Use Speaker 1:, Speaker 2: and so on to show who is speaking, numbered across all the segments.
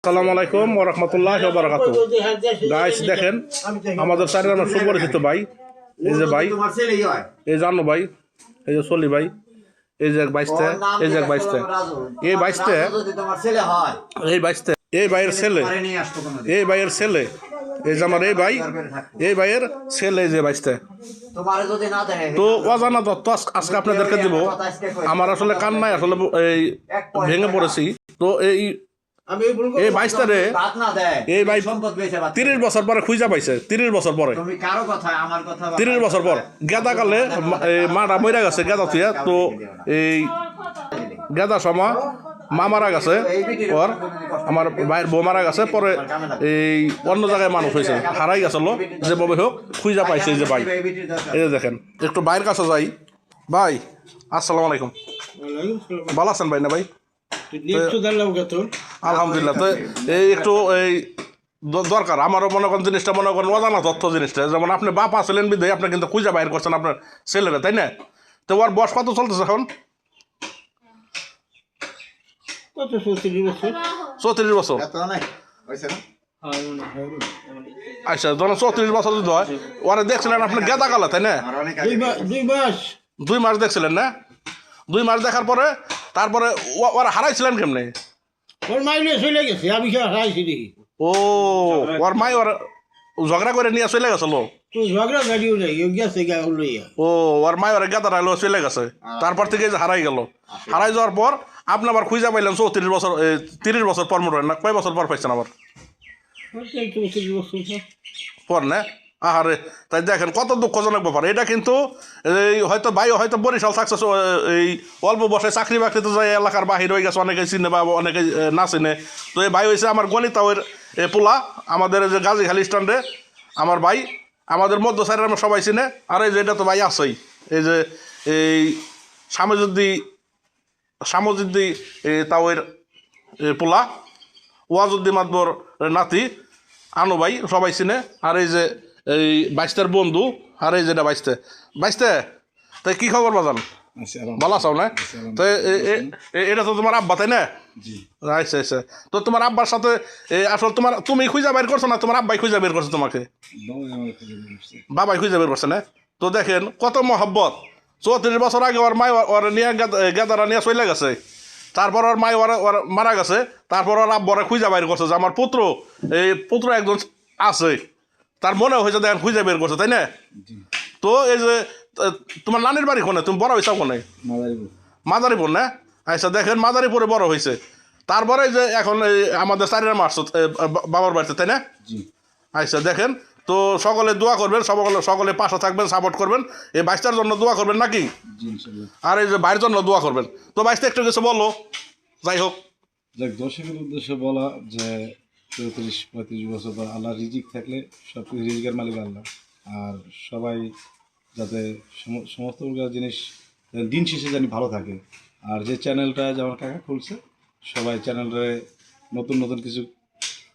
Speaker 1: আসসালামু আলাইকুম ওয়া রাহমাতুল্লাহি ওয়া বারাকাতুহু। গাইস দেখেন আমাদের চারির আমার সুপরিচিত ভাই, এই যে ভাই, এই জানো ভাই, এই যে সলি ভাই, এই যে বাইশটা, এই যে বাইশটা, এই বাইশটা, এই বাইশটা, এই ভাইয়ের ছেলে, এই ভাইয়ের ছেলে, এই যে আমার এই ভাই, এই ভাইয়ের ছেলে, এই যে বাইশটা। তো অজানা তথ্য আজকে আপনাদেরকে দিব। আমার আসলে কান্নায় আসলে এই ভেঙে পড়েছি। তো এই বাইশটারে এই ভাই 30 বছর পরে খুঁজা পাইছে, 30 বছর পরে, 30 বছর পর গেদা কালে মাটা মরে গেছে গেদা থুয়া। তো এই গেদা সময় মা মারা গেছে, পর আমার ভাইয়ের বউ মারা গেছে, পরে এই অন্য জায়গায় মানুষ হয়েছে, হারাই গেছিল, যেভাবে হোক খুঁজা পাইছে। এই যে ভাই, এই যে দেখেন, একটু ভাইয়ের কাছে যাই। ভাই আসসালামু আলাইকুম, ভালো আছেন ভাই? না ভাই আলহামদুলিল্লাহ। তো এই একটু এই দরকার আমারও মনে করেন জিনিসটা, মনে করেন অজানা তথ্য জিনিসটা। যেমন আপনি বাপ আসলেন বিধে আপনি কিন্তু খুঁজে বাইর করছেন আপনার ছেলেরা, তাই না? তো ওর বয়স কত চলতেছে এখন? 34 বছর। আচ্ছা, ধরুন 34 বছর যদি হয়, ওরা দেখছিলেন আপনি গেদা কালা, তাই না? 2 মাস দেখছিলেন না? 2 মাস দেখার পরে তারপরে ওরা হারাইছিলেন কেমনে?
Speaker 2: ওর মাই নিয়ে চলে গেছে, আমি হারাইছি দেখি।
Speaker 1: ও, ওর মাই ওর ঝগড়া করে নিয়ে চলে গেছিল।
Speaker 2: তো ঝগড়া গাড়িও নেই, গেছে লইয়া।
Speaker 1: ও, ওর মাই ওর গেদা রাইলো চলে গেছে, তারপর থেকে যে হারাই গেল। হারাই যাওয়ার পর আপনি আবার খুঁজা পাইলেন 34 বছর, 30 বছর পর মোট না? কয় বছর পর পাইছেন আবার? পর না? আহারে, তাই দেখেন কত দুঃখজনক ব্যাপার এটা। কিন্তু এই হয়তো ভাই হয়তো বরিশাল সাকসেস, এই অল্প বসে চাকরি বাকরিতে যায়, এলাকার বাহির হয়ে গেছে, অনেকে চিনে বা অনেকে না চিনে। তো এই ভাই হয়েছে আমার গণিতাওয়ের পোলা, আমাদের যে গাজীখালী স্ট্যান্ডে আমার ভাই, আমাদের মধ্য সাইডের আমরা সবাই চিনে। আর এই যে এটা তো ভাই আছেই, এই যে এই সামজুদ্দি তাওয়ের পোলা, ওয়াজুদ্দি মাতবর নাতি আনু ভাই, সবাই চিনে। আর এই যে এই বাইশটার বন্ধু, আর এই যেটা বাইশতে তাই কি খবর বাজান? ভালো আছো না? তো এটা তো তোমার আব্বা, তাই না? আচ্ছা আচ্ছা। তো তোমার আব্বার সাথে আসলে তুমি খুঁজা বের করছো না তোমার আব্বাই খুঁজা বের করছো তোমাকে? বাবাই খুঁজা বের করছে না? তো দেখেন কত মহব্বত। 34 বছর আগে ওর মাই ওর নিয়ে গেদারা নিয়ে চলে গেছে, তারপর ওর মাই ওর মারা গেছে, তারপর ওর আব্বরা খুঁজা বের করছে যে আমার পুত্র একজন আছে, তার মনে হয়েছে দেখেন খুঁজে বের করছে, তাই না? তো এই যে তোমার নানির বাড়ি কোনে? তুমি বড় হয়েছো কোনে? মাদারীপুর না? আচ্ছা, দেখেন মাদারীপুরে বড় হয়েছে, তারপরে যে এখন আমাদের চারিরা মারছো বাবার বাড়িতে, তাই না? আচ্ছা, দেখেন তো সকলে দোয়া করবেন, সকলে পাশে থাকবেন, সাপোর্ট করবেন, এই বাইশটার জন্য দোয়া করবেন নাকি? আর এই যে বাইরের জন্য দোয়া করবেন। তো বাইশটা একটু কিছু বলো, যাই হোক।
Speaker 3: দর্শকের উদ্দেশ্যে বলা যে 34-35 বছর পর আল্লাহ রিজিক থাকলে সব কিছু রিজিকের মালিক আল্লাহ। আর সবাই যাতে সমস্ত প্রকার জিনিস দিন শেষে জানি ভালো থাকে। আর যে চ্যানেলটা যেমন কাকা খুলছে, সবাই চ্যানেলটা নতুন নতুন কিছু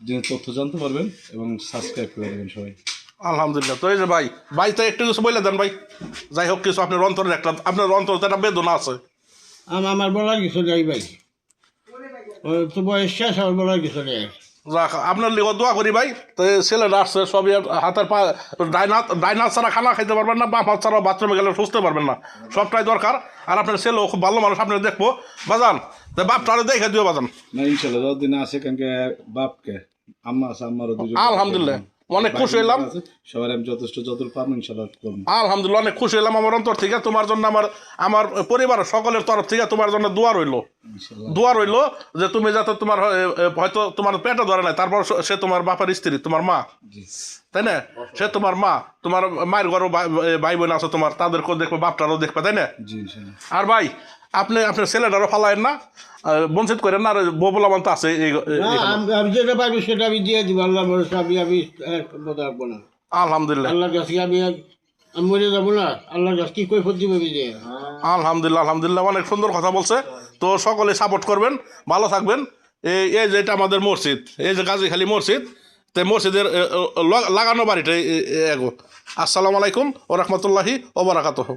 Speaker 3: জিনিস তথ্য জানতে পারবেন এবং সাবস্ক্রাইব করে দেবেন সবাই।
Speaker 1: আলহামদুলিল্লাহ। তো এই যে ভাই তো একটু কিছু বলে দেন ভাই, যাই হোক কিছু আপনার অন্তরের আপনার অন্তরে একটা বেদনা আছে।
Speaker 2: আমার বলার কিছু নেই ভাই, তো বয়স শেষ, আমার বলার কিছু নেই।
Speaker 1: আপনার লিগে দোয়া করি ভাই। তো ছেলেরা আসছে সবই হাতের পা, ডাইন হাত ছাড়া খানা খাইতে পারবেন না, বাম হাত ছাড়া বাথরুমে গেলে সুস্থ পারবেন না, সবটাই দরকার। আর আপনার ছেলেও খুব ভালো মানুষ, আপনার দেখবো বাজান, তো বাপটা দেখে দিও বাজান।
Speaker 3: না ইনশাল্লাহ যতদিন আছে, কারণ বাপকে আম্মা আছে, আম্মারও দুজন।
Speaker 1: আলহামদুলিল্লাহ, অনেক খুশি হলাম।
Speaker 3: সবার আমি যতটুকু পারবো ইনশাল্লাহ করবো।
Speaker 1: আলহামদুলিল্লাহ, অনেক খুশি হলাম আমার অন্তর থেকে। তোমার জন্য আমার পরিবারের সকলের তরফ থেকে তোমার জন্য দোয়া রইল যে তুমি যাতে তোমার হয়তো তোমার পেটে ধরে নাই, তারপর সে তোমার বাপের স্ত্রী, তোমার মা, তাই না? সে তোমার মা, তোমার মায়ের ঘরও ভাই বোন আছে তোমার, তাদেরকেও দেখবে, বাপটারও দেখবে, তাই না? আর ভাই আপনার ছেলেটারও ফালায়েন না, বঞ্চিত করেন না। আর ববুলা তো আছে,
Speaker 2: আমি যেটা পাইবো সেটা আমি দিয়ে দিব। আল্লাহ আমি রাখবো না।
Speaker 1: আলহামদুলিল্লাহ,
Speaker 2: আল্লাহর কাছে আমি মরে যাবো না, আল্লাহর কাছে কি কৈফিয়ত দিব আমি যে।
Speaker 1: আলহামদুলিল্লাহ, অনেক সুন্দর কথা বলছে। তো সকলে সাপোর্ট করবেন, ভালো থাকবেন। এই যে এটা আমাদের মসজিদ, এই যে গাজীখালী মসজিদ, তো মসজিদের লাগানো বাড়িটা এগো। আসসালামু আলাইকুম ওয়া রাহমাতুল্লাহি ওয়া বারাকাতুহু।